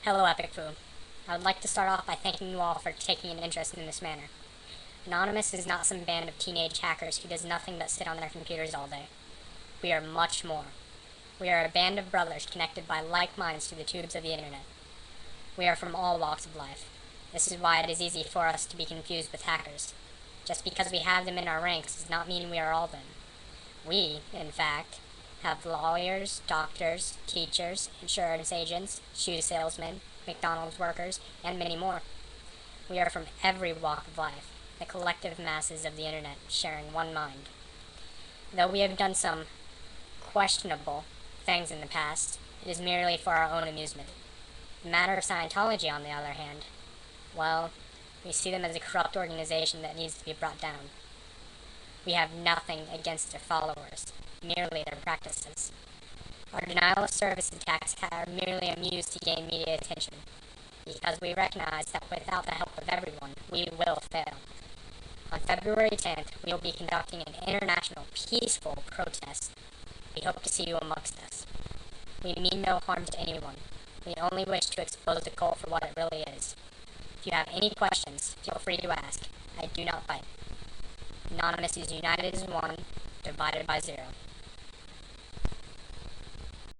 Hello, Epic Food. I would like to start off by thanking you all for taking an interest in this manner. Anonymous is not some band of teenage hackers who does nothing but sit on their computers all day. We are much more. We are a band of brothers connected by like minds through the tubes of the internet. We are from all walks of life. This is why it is easy for us to be confused with hackers. Just because we have them in our ranks does not mean we are all them. We, in fact, have lawyers, doctors, teachers, insurance agents, shoe salesmen, McDonald's workers, and many more. We are from every walk of life, the collective masses of the internet sharing one mind. Though we have done some questionable things in the past, it is merely for our own amusement. The matter of Scientology, on the other hand, well, we see them as a corrupt organization that needs to be brought down. We have nothing against their followers, merely their practices. Our denial of service attacks are merely amused to gain media attention, because we recognize that without the help of everyone, we will fail. On February 10th, we will be conducting an international peaceful protest. We hope to see you amongst us. We mean no harm to anyone. We only wish to expose the cult for what it really is. If you have any questions, feel free to ask. I do not bite. Anonymous is united as one, divided by zero.